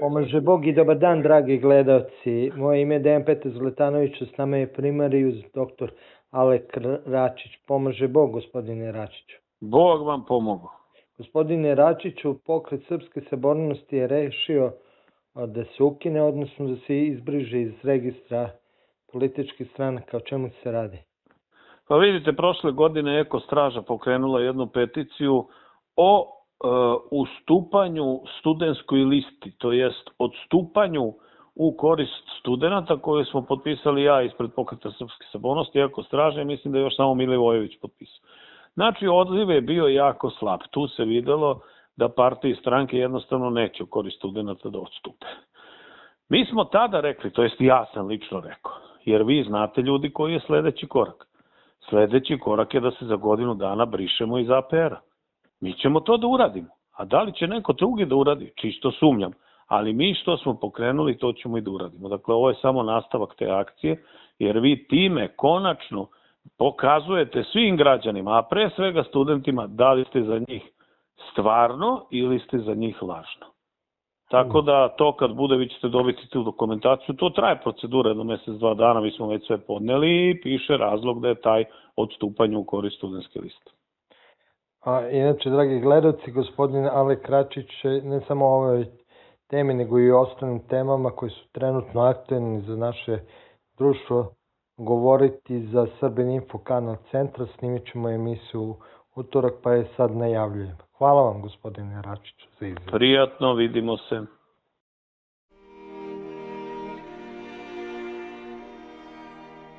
Pomaže Bog i dobar dan, dragi gledalci. Moje ime je Dejan Petar Zletanović, s nama je primarijus dr. Alek Račić. Pomaže Bog, gospodine Račiću. Bog vam pomogu. Gospodine Račiću, Pokret Srpske sabornosti je rešio da se ukine, odnosno da se izbriže iz registra političkih stranaka. O čemu se radi? Pa vidite, prošle godine Eko Straža pokrenula jednu peticiju o ustupanju studentskoj listi, to jest odstupanju u korist studenta koju smo potpisali ja ispred Pokreta Srpske sabornosti, Eko Straža, i mislim da je još samo Milivojević potpisao. Znači, odziv je bio jako slab. Tu se videlo da partije i stranke jednostavno neće u korist studenta da odstupe. Mi smo tada rekli, to jest ja sam lično rekao, jer vi znate, ljudi, koji je sledeći korak. Sledeći korak je da se za godinu dana brišemo iz APR-a. Mi ćemo to da uradimo. A da li će neko drugi da uradi? Čisto sumnjam. Ali mi što smo pokrenuli, to ćemo i da uradimo. Dakle, ovo je samo nastavak te akcije, jer vi time konačno pokazujete svim građanima, a pre svega studentima, da li ste za njih stvarno ili ste za njih lažno. Tako da to kad bude, vi ćete dobiti tu dokumentaciju. To traje procedura, 1 mesec, 2 dana, mi smo već sve podneli i piše razlog da je taj odstupanje u korist studentske liste. Inače, dragi gledalci, gospodin Alek Račić ne samo o ovoj temi, nego i o ostalim temama koji su trenutno aktuelni za naše društvo govoriti za Srbin Info kanal Centra. Snimit ćemo emisiju utorak, pa je sad najavljujem. Hvala vam, gospodine Račiću, za izjave. Prijatno, vidimo se.